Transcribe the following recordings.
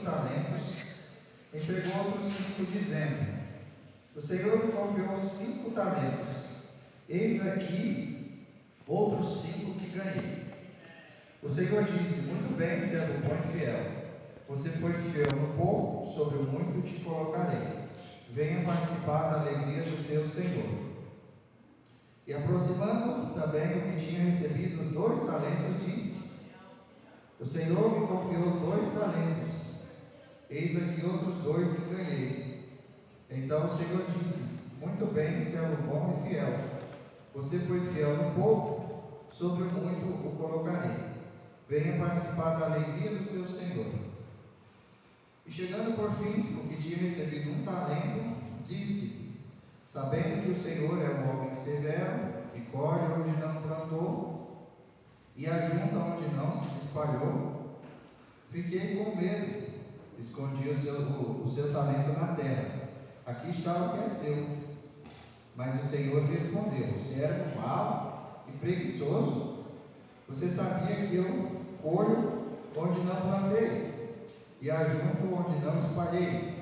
talentos, entregou outros 5, dizendo: o Senhor me confiou 5 talentos, eis aqui outros 5 que ganhei. O Senhor disse: muito bem, servo bom e fiel, você foi fiel no pouco, sobre o muito te colocarei, venha participar da alegria do seu Senhor. E aproximando também o que tinha recebido 2 talentos, disse: o Senhor me confiou 2 talentos, eis aqui outros 2 que ganhei. Então o Senhor disse: muito bem, servo bom e fiel, você foi fiel no pouco, sobre o muito o colocarei, venha participar da alegria do seu Senhor. E chegando por fim o que tinha recebido 1 talento, disse: sabendo que o Senhor é um homem severo, que colhe onde não plantou e ajunta onde não se espalhou, fiquei com medo, escondi o seu talento na terra, aqui está o que é seu. Mas o Senhor respondeu: servo mau e preguiçoso, você sabia que eu colho onde não plantei e ajunto onde não espalhei.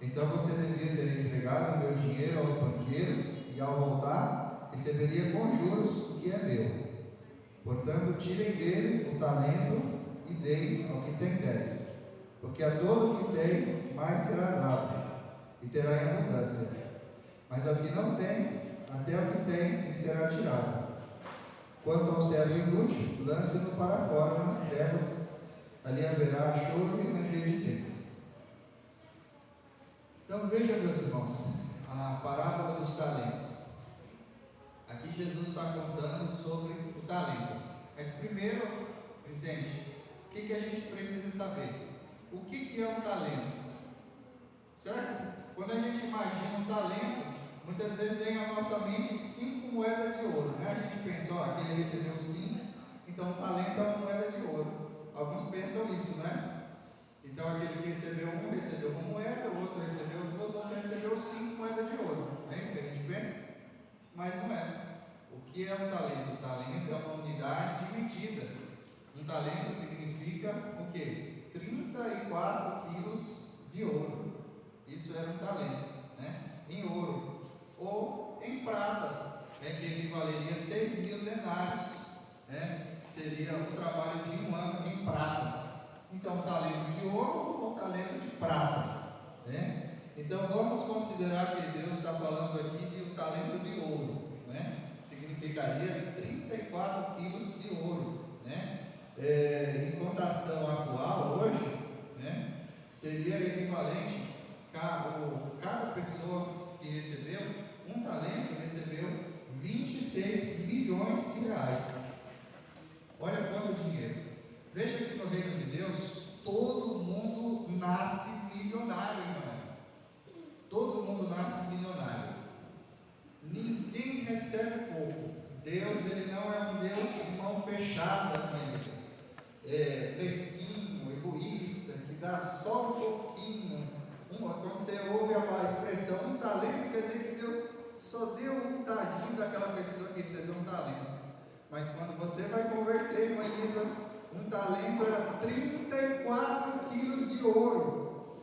Então você deveria ter entregado meu dinheiro aos banqueiros, e ao voltar receberia com juros o que é meu. Portanto, tirem dele o talento e deem ao que tem 10, porque a todo o que tem mais será dado, e terá em abundância. Mas ao que não tem, até o que tem lhe será tirado. Quanto ao servo inútil, lance-no para fora nas trevas, ali haverá choro e ranger de dentes. Então veja, meus irmãos, a parábola dos talentos. Aqui Jesus está contando sobre o talento. Mas primeiro, Vicente, o que a gente precisa saber? O que é um talento? Certo? Quando a gente imagina um talento, muitas vezes vem à nossa mente 5 moedas de ouro, né? A gente pensa: ó, aquele recebeu 5, então o talento é uma moeda de ouro. Alguns pensam isso, né? Então aquele que recebeu 1 recebeu 1 moeda, o outro recebeu 2, o outro recebeu 5 moedas de ouro. É isso que a gente pensa? Mas não é. O que é um talento? O talento é uma unidade de medida. Um talento significa o quê? 34 quilos de ouro. Isso era um talento, né? Em ouro. Ou em prata, que equivaleria a 6.000 denários, né? Seria o trabalho de 1 ano em prata. Então, talento de ouro ou talento de prata, né? Então, vamos considerar que Deus está falando aqui de um talento de ouro, né? Significaria 34 quilos de ouro, né? Em cotação atual, hoje, né? Seria equivalente, cada pessoa que recebeu um talento, recebeu 26 milhões de reais. Olha quanto dinheiro. Veja que no reino de Deus, todo mundo nasce milionário, irmão. Todo mundo nasce milionário. Ninguém recebe pouco. Deus, Ele não é um Deus de mão fechada, mesquinho, egoísta, que dá só um pouquinho. Quando você ouve a expressão um talento, quer dizer que Deus só deu um tadinho daquela pessoa que recebeu um talento. Mas quando você vai converter, irmã Elisa, um talento era 34 quilos de ouro,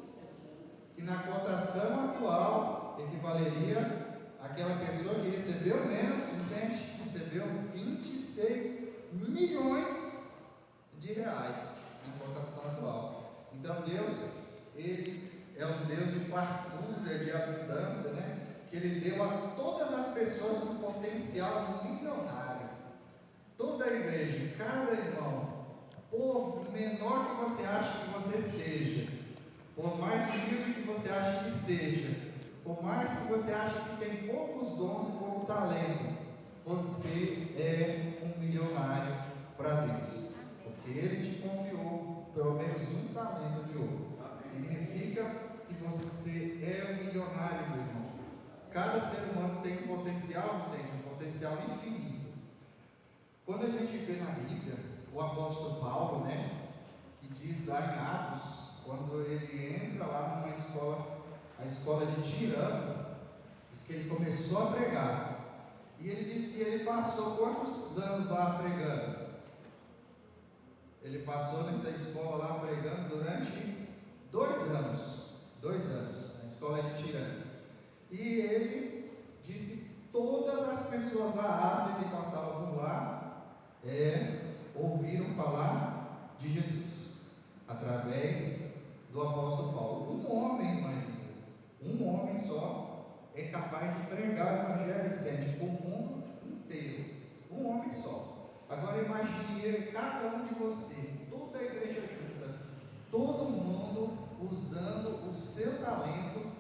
que na cotação atual equivaleria àquela pessoa que recebeu menos, Vicente, recebeu 26 milhões de reais na cotação atual. Então Deus, Ele é um Deus de fartura, de abundância, né? Que Ele deu a todas as pessoas um potencial milionário. Toda a igreja, cada irmão, por menor que você ache que você seja, por mais humilde que você ache que seja, por mais que você ache que tem poucos dons e pouco talento, você é um milionário para Deus, porque Ele te confiou pelo menos um talento de ouro. Significa que você é um milionário, meu irmão. Cada ser humano tem um potencial, um potencial infinito. Quando a gente vê na Bíblia o apóstolo Paulo, que diz lá em Atos, quando ele entra lá numa escola, a escola de Tirano, diz que ele começou a pregar, e ele diz que ele passou quantos anos lá pregando? Ele passou nessa escola lá pregando durante 2 anos, na escola de Tirana. E ele disse que todas as pessoas da Ásia que passavam por lá ouviram falar de Jesus, através do apóstolo Paulo. Um homem, irmã Elisa, um homem só é capaz de pregar o evangelho, gente, para o mundo inteiro. Um homem só. Agora imagine ele, cada um de você, toda a igreja junta, todo mundo usando o seu talento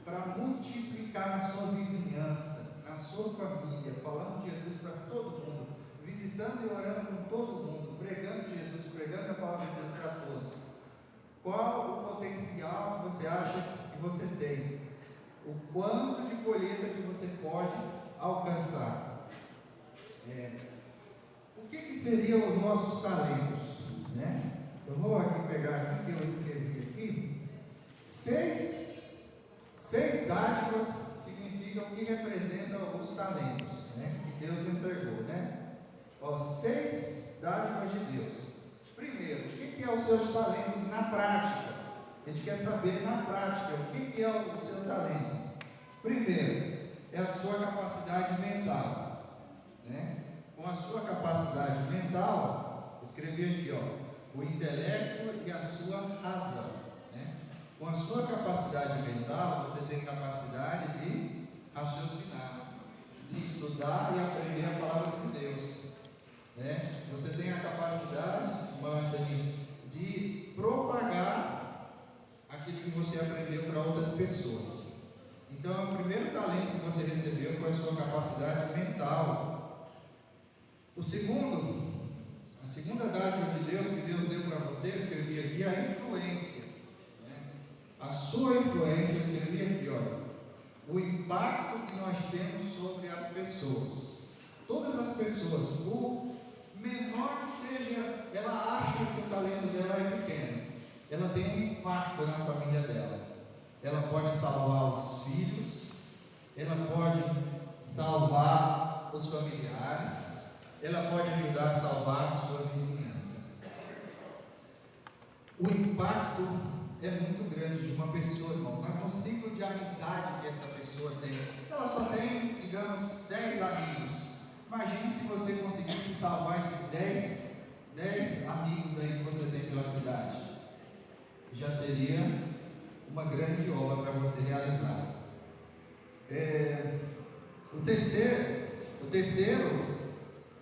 para multiplicar na sua vizinhança, na sua família, falando de Jesus para todo mundo, visitando e orando com todo mundo, pregando Jesus, pregando a palavra de Deus para todos. Qual o potencial que você acha que você tem? O quanto de colheita que você pode alcançar? O que seriam os nossos talentos? Né? Eu vou aqui pegar aqui que eu escrevi aqui. 6 dádivas significam que representam os talentos, né, que Deus entregou, né? 6 dádivas de Deus. Primeiro, o que é os seus talentos na prática? A gente quer saber na prática o que é o seu talento. Primeiro, é a sua capacidade mental, né? Com a sua capacidade mental, escrevi aqui, o intelecto e a sua razão, né? Com a sua capacidade mental, você tem capacidade de raciocinar, de estudar e aprender a palavra de Deus, né? Você tem a capacidade, de propagar aquilo que você aprendeu para outras pessoas. Então, o primeiro talento que você recebeu foi a sua capacidade mental. A segunda dádiva de Deus que Deus deu para você, eu escrevi aqui, é a influência. A sua influência, eu escrevi aqui, o impacto que nós temos sobre as pessoas. Todas as pessoas, por menor que seja, ela acha que o talento dela é pequeno, ela tem um impacto na família dela. Ela pode salvar os filhos, ela pode salvar os familiares, ela pode ajudar a salvar a sua vizinhança. O impacto é muito grande de uma pessoa, irmão. No ciclo de amizade que essa pessoa tem, ela só tem, digamos, 10 amigos. Imagine se você conseguisse salvar esses 10 amigos aí que você tem pela cidade. Já seria uma grande obra para você realizar.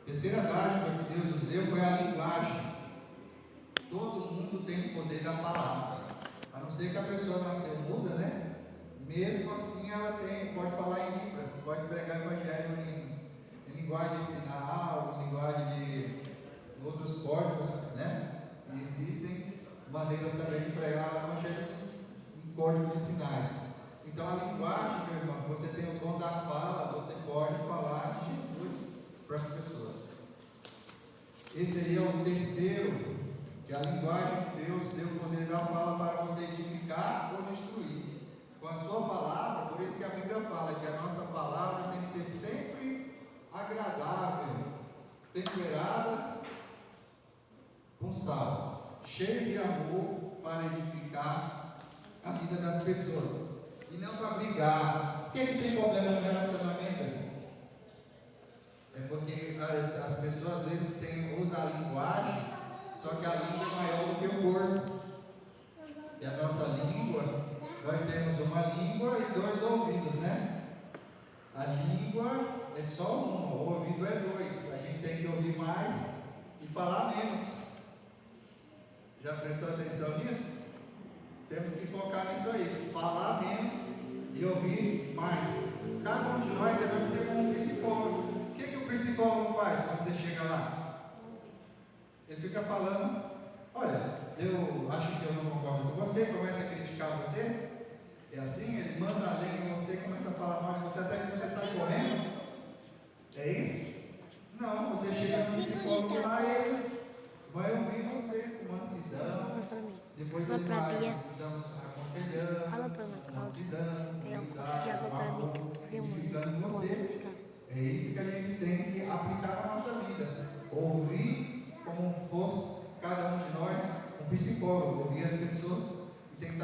Terceira dádiva que Deus nos deu foi a linguagem. Todo mundo tem o poder da palavra, a não ser que a pessoa nasceu muda, né? Mesmo assim ela pode falar em libras, pode pregar o evangelho em linguagem de sinal, em linguagem de outros códigos, né? E existem maneiras também de pregar o evangelho em código de sinais. Então a linguagem, meu irmão, você tem o dom da fala, você pode falar de Jesus para as pessoas. Esse seria o terceiro, que a linguagem de Deus deu o poder da fala para você edificar ou destruir. Com a sua palavra, por isso que a Bíblia fala que a nossa palavra tem que ser sempre agradável, temperada com sal, cheia de amor para edificar a vida das pessoas. E não para brigar. Por que tem problema no relacionamento? É porque as pessoas às vezes usam a linguagem, só que a língua é maior do que o corpo. E a nossa língua, nós temos uma língua e 2 ouvidos, né? A língua é só uma, o ouvido é 2. A gente tem que ouvir mais e falar menos. Já prestou atenção nisso? Temos que focar nisso aí, falar menos e ouvir mais. Cada um de nós deve ser como um psicólogo. O que o psicólogo faz quando você chega lá? Ele fica falando: olha, eu acho que eu não concordo com você, começa a criticar você. É assim, ele manda a lenha em você, começa a falar mal de você até que você sai correndo. É isso? Não, você chega no psicólogo lá e ele vai ouvir você com mansidão. Depois ele vai aconselhando, edificando você. É isso que a gente tem que aplicar na nossa vida. Ouvir como fosse cada um de nós um psicólogo, ouvir as pessoas e tem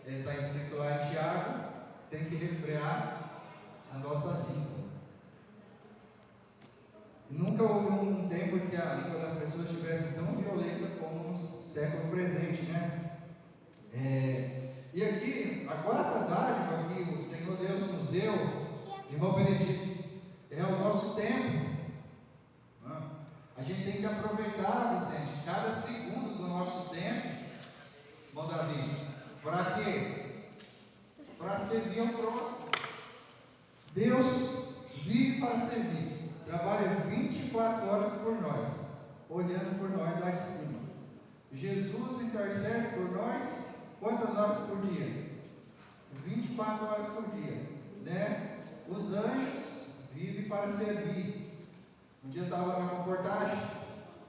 está escrito lá em Tiago, tem que refrear a nossa língua. Nunca houve um tempo em que a língua das pessoas estivesse tão violenta como no século presente, né? E aqui, a quarta dádiva que o Senhor Deus nos deu, irmão Benedito, é o nosso tempo. A gente tem que aproveitar, Vicente, cada segundo do nosso tempo, irmão Davi, para quê? Para servir ao próximo. Deus vive para servir, trabalha 24 horas por nós, olhando por nós lá de cima. Jesus intercede por nós quantas horas por dia? 24 horas por dia, né? Os anjos vivem para servir. Um dia eu estava na reportagem,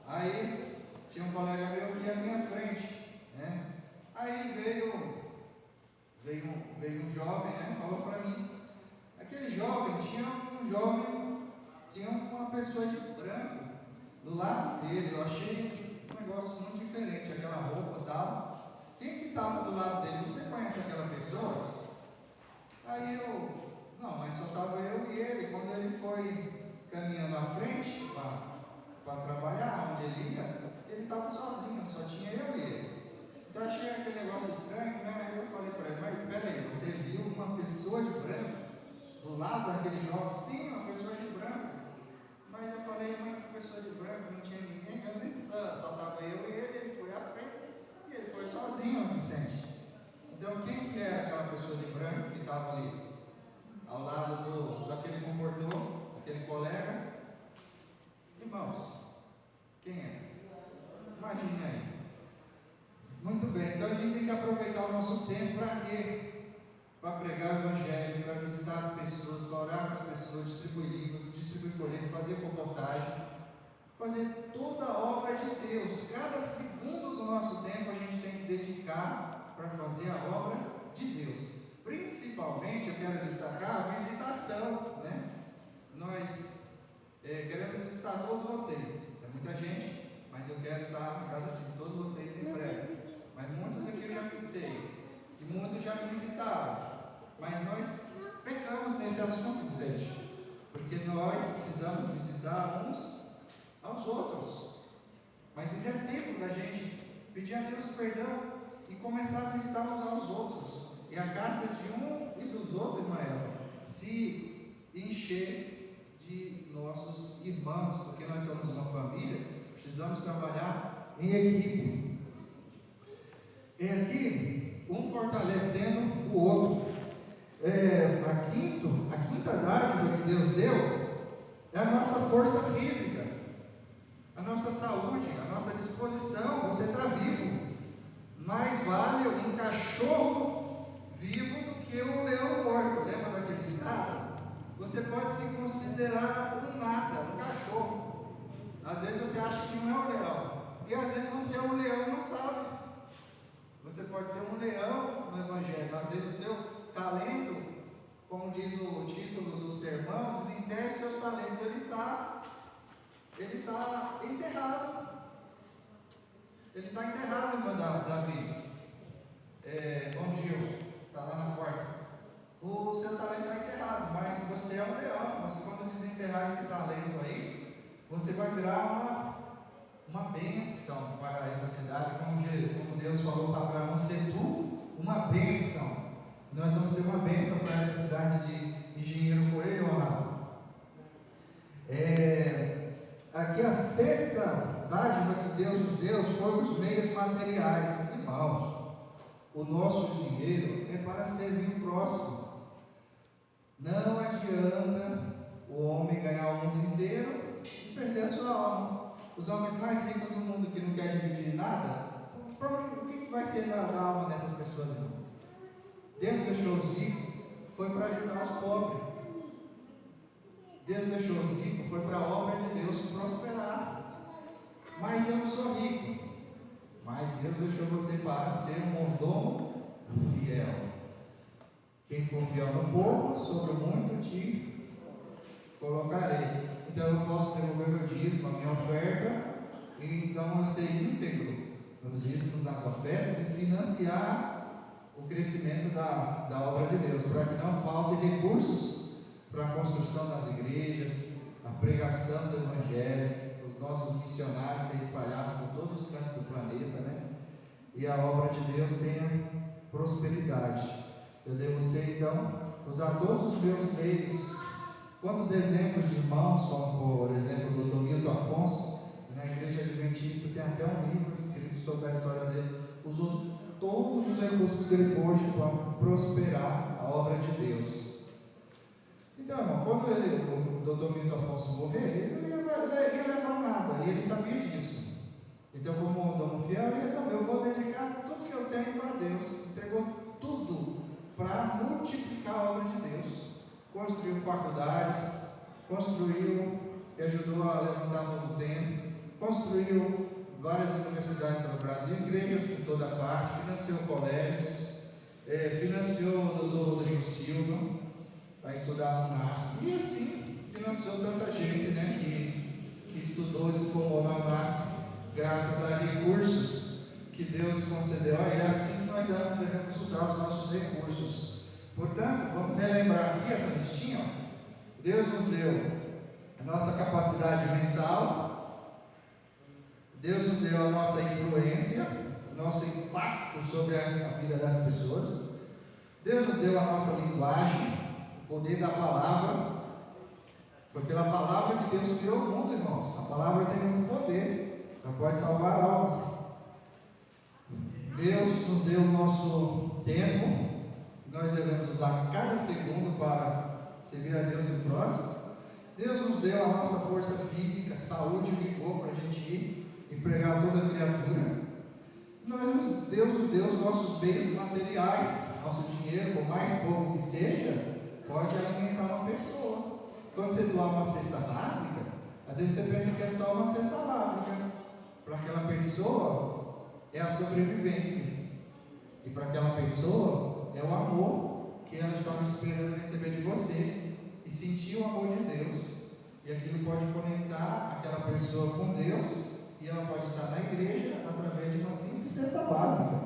aí tinha um colega meu que ia à minha frente, né? Aí veio um jovem, né? Falou para mim. Aquele jovem tinha uma pessoa de branco do lado dele. Eu achei um negócio muito diferente, aquela roupa e tal. Quem que estava do lado dele? Você conhece aquela pessoa? Aí não, mas só estava eu e ele. Quando ele foi caminhando à frente para trabalhar, onde ele ia, ele estava sozinho, só tinha eu e ele. Então achei aquele negócio estranho, né? Aí eu falei para ele, mas peraí, você viu uma pessoa de branco do lado daquele jovem? Sim, uma pessoa de branco. Mas eu falei, mas uma pessoa de branco, não tinha ninguém, só estava eu e ele foi à frente e ele foi sozinho, Vicente. Então quem que era aquela pessoa de branco que estava ali? Ao lado daquele comportou, aquele colega? Irmãos, quem é? Imagine aí. Muito bem, então a gente tem que aproveitar o nosso tempo para quê? Para pregar o Evangelho, para visitar as pessoas, para orar com as pessoas, distribuir livro, distribuir folheto, fazer reportagem, fazer toda a obra de Deus. Cada segundo do nosso tempo a gente tem que dedicar para fazer a obra de Deus. Principalmente, eu quero destacar a visitação, né? Nós queremos visitar todos vocês. É muita gente, mas eu quero estar na casa de todos vocês em breve. Mas muitos aqui eu já visitei, e muitos já me visitaram. Mas nós pecamos nesse assunto, gente, porque nós precisamos visitar uns aos outros. Mas ainda é tempo da gente pedir a Deus perdão e começar a visitar uns aos outros. E a casa de um e dos outros, Ismael, se encher de nossos irmãos, porque nós somos uma família, precisamos trabalhar em equipe. E aqui, um fortalecendo o outro. A quinta dádiva que Deus deu é a nossa força física, a nossa saúde, a nossa disposição. Você está vivo. Mais vale um cachorro vivo do que um leão morto. Lembra daquele ditado? Você pode se considerar um nada, um cachorro. Às vezes você acha que não é um leão, e às vezes você é um leão e não sabe. Você pode ser um leão no Evangelho. Às vezes o seu talento, como diz o título do sermão, desenterre seus talentos. Ele está enterrado. Ele está enterrado, irmão Davi. Bom Gil, está lá na porta. O seu talento está enterrado, mas se você é um leão, você quando desenterrar esse talento aí, você vai virar uma bênção para essa cidade, como Deus falou para Abraão, ser tu uma bênção. Nós vamos ser uma bênção para essa cidade de Engenheiro Coelho, amado. Aqui a sexta dádiva que Deus nos deu foram os meios materiais. Irmãos, o nosso dinheiro é para servir o próximo. Não adianta o homem ganhar o mundo inteiro e perder a sua alma. Os homens mais ricos do mundo que não querem dividir nada, o que vai ser da alma dessas pessoas, irmão? Deus deixou os ricos, foi para ajudar os pobres. Deus deixou os ricos, foi para a obra de Deus prosperar. Mas eu não sou rico. Mas Deus deixou você para ser um mordomo fiel. Quem for fiel no pouco, sobre o muito te colocarei. Então eu posso devolver meu dízimo, a minha oferta, e então eu ser íntegro nos dízimos, nas ofertas, e financiar o crescimento da obra de Deus, para que não falte recursos para a construção das igrejas, a pregação do Evangelho, os nossos missionários serem espalhados por todos os cantos do planeta, né? E a obra de Deus tenha prosperidade. Eu devo ser, então, usar todos os meus meios. Quantos exemplos de irmãos, como por exemplo o Dr. Milton Afonso, na Igreja Adventista tem até um livro escrito sobre a história dele, usou todos os recursos que ele pôde para prosperar a obra de Deus. Então, irmão, quando o Dr. Milton Afonso morrer, ele não ia levar nada, e ele sabia disso. Então, como dono fiel, ele resolveu: eu vou dedicar tudo que eu tenho para Deus. Entregou tudo para multiplicar a obra de Deus. Construiu faculdades, construiu e ajudou a levantar um novo templo, construiu várias universidades no Brasil, igrejas por toda parte, financiou colégios, financiou o doutor Rodrigo Silva para estudar no NASP, e assim financiou tanta gente, né, que estudou e se formou na NASP, graças a recursos que Deus concedeu a ele. Assim que nós devemos usar os nossos recursos. Portanto, vamos relembrar aqui essa listinha. Deus nos deu a nossa capacidade mental, Deus nos deu a nossa influência, o nosso impacto sobre a vida das pessoas, Deus nos deu a nossa linguagem, o poder da palavra. Foi pela palavra que Deus criou o mundo, irmãos. A palavra tem muito poder, ela pode salvar almas. Deus nos deu o nosso tempo, nós devemos usar cada segundo para servir a Deus e o próximo. Deus nos deu a nossa força física, saúde e vigor para a gente ir e pregar toda a criatura. Deus nos deu os nossos bens materiais, nosso dinheiro, por mais pouco que seja, pode alimentar uma pessoa. Quando você doar uma cesta básica, às vezes você pensa que é só uma cesta básica. Para aquela pessoa é a sobrevivência, e para aquela pessoa é o amor que ela estava esperando receber de você, e sentir o amor de Deus, e aquilo pode conectar aquela pessoa com Deus, e ela pode estar na igreja através de uma simples cesta básica,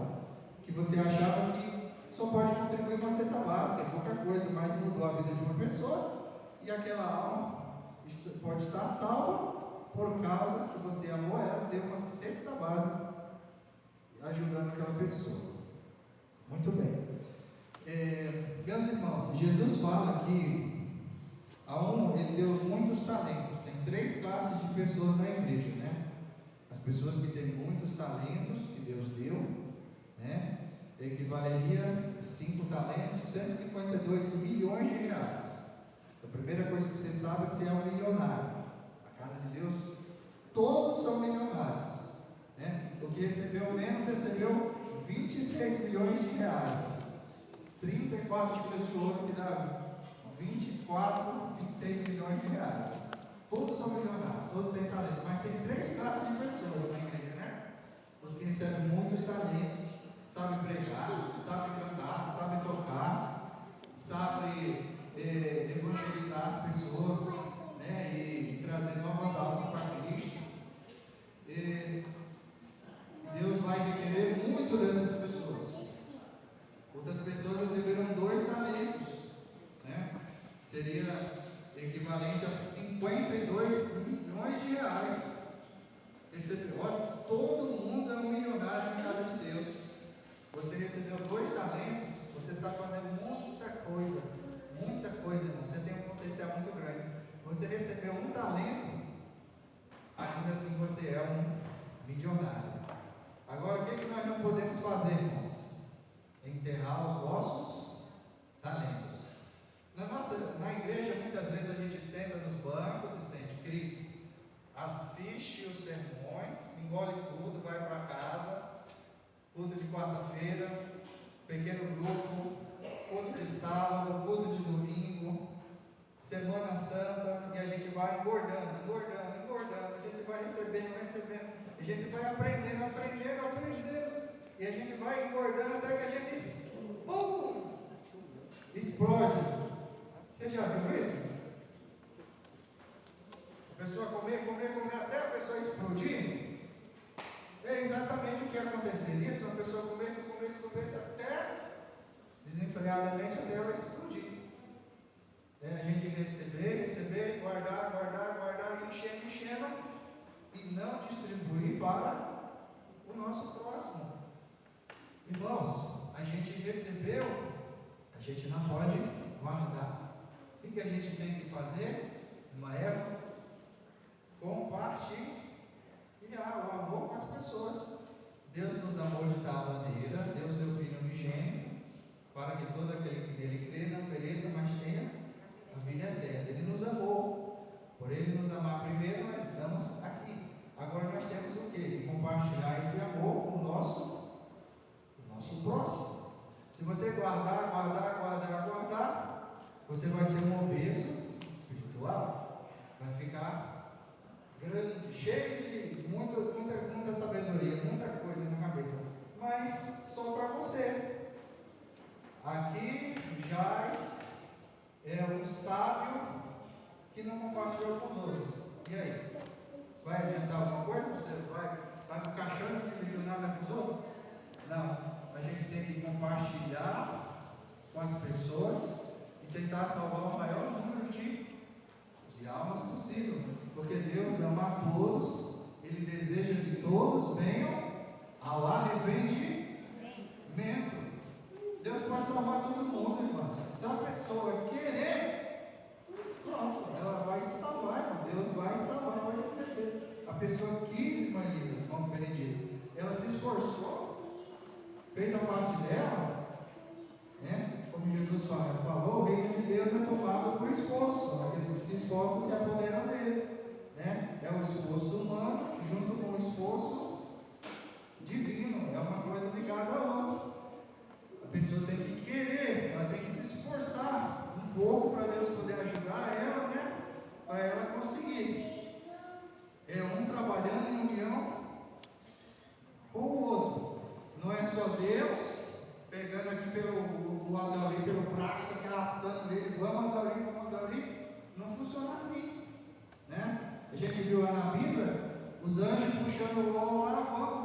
que você achava que só pode contribuir uma cesta básica, é pouca coisa, mas mudou a vida de uma pessoa, e aquela alma pode estar salva por causa que você amou ela, deu uma cesta básica ajudando aquela pessoa. Muito bem. Meus irmãos, Jesus fala que ele deu muitos talentos. Tem 3 classes de pessoas na igreja, né? As pessoas que têm muitos talentos que Deus deu, né? Equivaleria 5 talentos, 152 milhões de reais. A primeira coisa que você sabe é que você é um milionário. A casa de Deus, todos são milionários, né? O que recebeu menos recebeu 26 milhões de reais, 34 quilos de ouro, que dá 26 milhões de reais. Todos são milionários, todos têm talento, mas tem 3 classes de pessoas na igreja, né? Os que recebem muitos talentos, sabem pregar, sabem cantar, sabem tocar, sabem evangelizar as pessoas, né? E trazer novas almas para Cristo. Deus vai requerer muito dessas pessoas. Outras pessoas receberam 2 talentos, né? Seria equivalente a 52 milhões de reais. Olha, todo mundo é um milionário na casa de Deus. Você recebeu 2 talentos, você sabe fazer muita coisa, irmão. Você tem um potencial muito grande. Você recebeu 1 talento, ainda assim você é um milionário. Agora, o que nós não podemos fazer, irmãos? Enterrar os nossos talentos. Na igreja, muitas vezes a gente senta nos bancos e sente: Cris, assiste os sermões, engole tudo, vai para casa, culto de quarta-feira, pequeno grupo, culto de sábado, culto de domingo, Semana Santa, e a gente vai engordando, a gente vai recebendo, a gente vai aprendendo, e a gente vai engordando até que a gente explode. Você já viu isso? A pessoa comer, até a pessoa explodir. É exatamente o que aconteceria se uma pessoa comesse até desenfreadamente até ela explodir. A gente receber, guardar, enchendo e não distribuir para o nosso próximo. Irmãos, a gente recebeu, a gente não pode guardar. O que a gente tem que fazer? Uma época, compartilhar o amor com as pessoas. Deus nos amou de tal maneira, deu seu Filho unigênito, para que todo aquele que nele crê não pereça, mas tenha a vida eterna. Ele nos amou. Por Ele nos amar primeiro, nós estamos aqui. Agora nós temos o quê? Compartilhar esse amor com o nosso próximo. Se você guardar, você vai ser um obeso espiritual. Vai ficar grande, cheio de muita sabedoria, muita coisa na cabeça. Mas só para você. Aqui jaz um sábio que não compartilhou com os outros. E aí? Vai adiantar alguma coisa? Você vai ficar achando que não dividiu nada com os outros? Não. A gente tem que compartilhar com as pessoas e tentar salvar o maior número de almas possível. Porque Deus ama a todos, Ele deseja que todos venham ao arrependimento. Deus pode salvar todo mundo, irmão. Se a pessoa querer, pronto, ela vai se salvar, irmão. Deus vai salvar, pode ter certeza. A pessoa quis, irmã Lisa, como Benedito, ela se esforçou, fez a parte dela, né? Como Jesus falou, o reino de Deus é tomado por esforço. Aqueles que se esforçam se apoderam dele, né? É o esforço humano junto com o esforço divino, é uma coisa ligada à outra. A pessoa tem que querer, ela tem que se esforçar um pouco para Deus poder ajudar ela, né? Para ela conseguir. É um trabalhando em união com o outro. Não é só Deus pegando aqui pelo Adaurim, pelo braço, aqui arrastando ele, vamos Adaurim. Não funciona assim, né? A gente viu lá na Bíblia os anjos puxando Ló lá, vamos.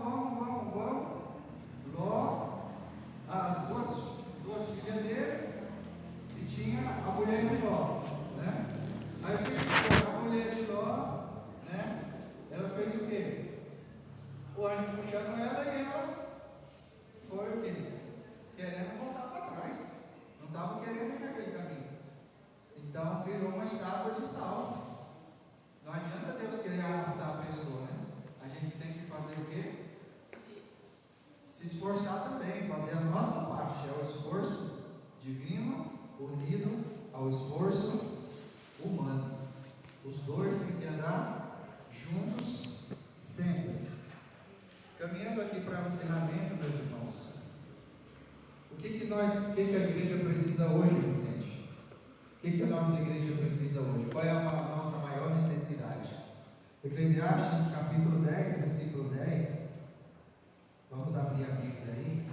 Ló, as duas filhas dele, e tinha a mulher de Ló, né? Aí o que a mulher de Ló, né? Ela fez o quê? O anjo puxando ela e ela foi o quê? Querendo voltar para trás. Não estava querendo ir naquele caminho. Então virou uma estátua de sal. Não adianta Deus querer arrastar a pessoa, né? A gente tem que fazer o quê? Se esforçar também, fazer a nossa parte. É o esforço divino unido ao esforço humano. Os dois têm que andar juntos sempre. Caminhando aqui para o encerramento, meus irmãos. O que a igreja precisa hoje, Vicente? O que a nossa igreja precisa hoje? Qual é a nossa maior necessidade? Eclesiastes capítulo 10, versículo 10. Vamos abrir a Bíblia aí.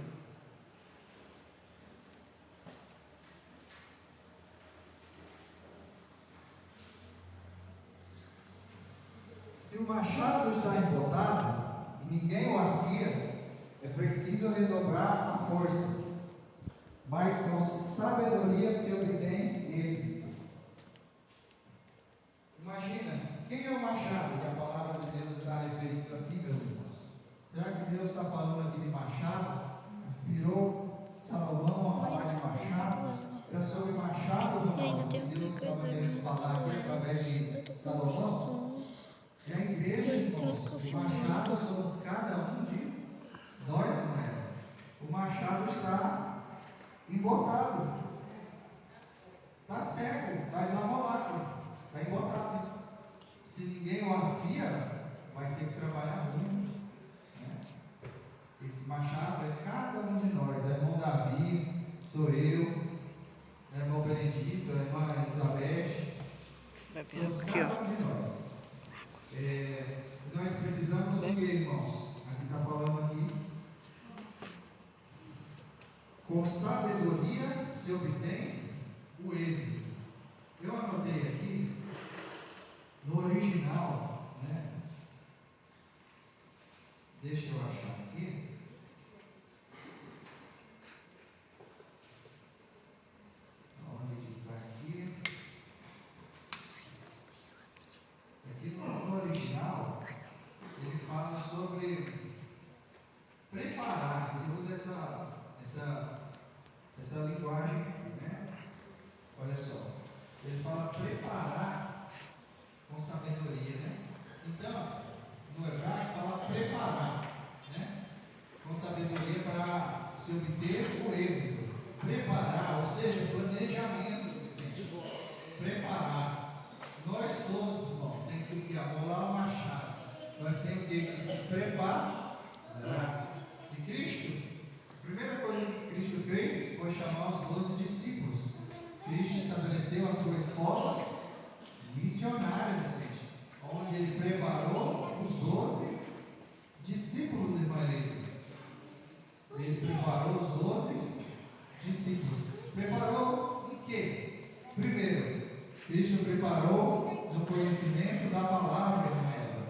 Se o machado está embotado e ninguém o afia, é preciso redobrar a força, mas com sabedoria se obtém êxito. Imagina, quem é o machado que a palavra de Deus está referindo aqui, meus irmãos? Será que Deus está falando aqui de machado? Inspirou Salomão a falar de machado? Era sobre machado que Deus estava querendo falar aqui através de Salomão? E a igreja, irmãos, o machado somos cada um de nós, não é? O machado está embotado, está cego, está desamolado, está embotado. Se ninguém o afia, vai ter que trabalhar muito, né? Esse machado é cada um de nós, é irmão Davi, sou eu, é irmão Benedito, é irmã Elizabeth, somos cada um de nós. Nós precisamos do que, irmãos? Aqui está falando aqui. Com sabedoria se obtém o êxito. Eu anotei aqui, no original, né? Deixa eu achar aqui. preparar. Ele usa essa linguagem, né? Olha só, ele fala preparar com sabedoria, né? Então, no hebraico fala preparar, né? Com sabedoria para se obter o êxito. Preparar, ou seja, planejamento, Vicente. Preparar. Nós todos, irmão, temos que amolar o machado. Nós temos que se preparar. E Cristo, a primeira coisa que Cristo fez foi chamar os 12 discípulos. Cristo estabeleceu a sua escola missionária, Vicente, onde ele preparou os 12 discípulos, irmã Elisa. Ele preparou os 12 discípulos. Preparou em quê? Primeiro, Cristo preparou no conhecimento da palavra, irmã Eva.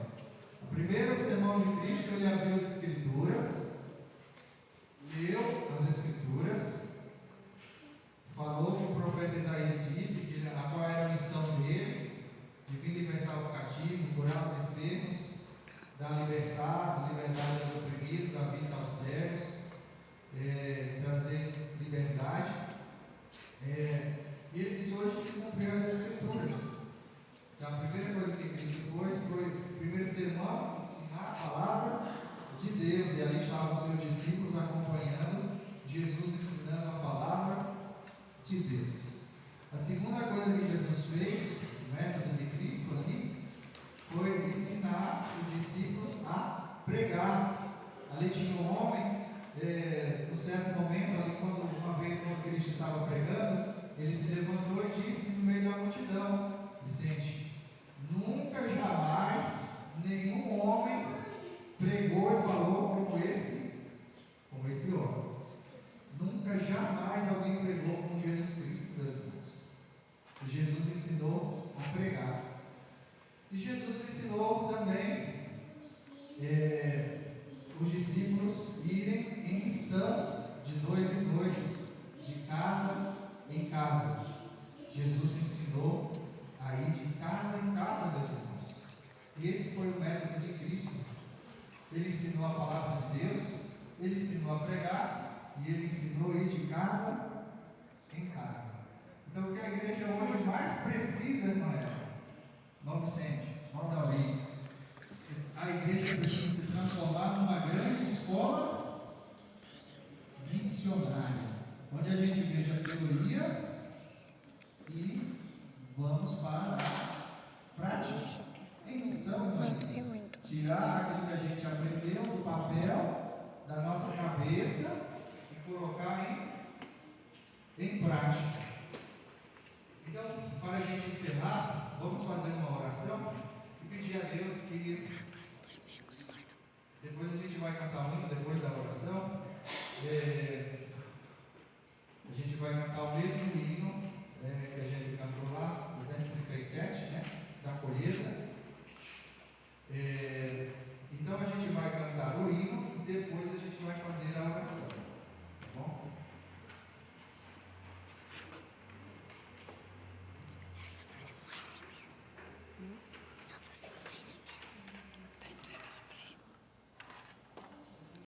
O primeiro sermão de Cristo, ele abriu as Escrituras, leu as Escrituras, falou que o profeta Isaías disse que qual era a missão dele, de vir libertar os cativos, curar os enfermos, dar liberdade aos oprimidos, dar vista aos cegos, trazer liberdade. E ele disse: hoje se cumpriu as Escrituras. Então, a primeira coisa que Cristo foi o primeiro sermão, ensinar a palavra de Deus. E ali estavam os seus discípulos acompanhando Jesus ensinando a palavra de Deus. A segunda coisa que Jesus fez, o método de Cristo ali, foi ensinar os discípulos a pregar. Ali tinha um homem, num certo momento, ali, quando Cristo estava pregando, ele se levantou e disse no meio da multidão: Vicente, nunca jamais nenhum homem pregou e falou como esse homem. Nunca jamais alguém pregou como Jesus Cristo, meus irmãos. E Jesus ensinou a pregar. E Jesus ensinou também os discípulos irem em missão de 2 em 2, de casa em casa. Jesus ensinou a ir de casa em casa, meus irmãos. E esse foi o método de Cristo. Ele ensinou a palavra de Deus, ele ensinou a pregar e ele ensinou a ir de casa em casa. Então, o que a igreja hoje mais precisa, irmão, não Vicente, não Davi, a igreja precisa se transformar numa grande escola missionária, onde a gente veja a teoria e vamos para a prática. Em missão, tirar aquilo que a gente aprendeu do papel, da nossa cabeça e colocar em prática. Então, para a gente encerrar, vamos fazer uma oração e pedir a Deus que depois a gente vai cantar um hino, depois da oração, a gente vai cantar o mesmo hino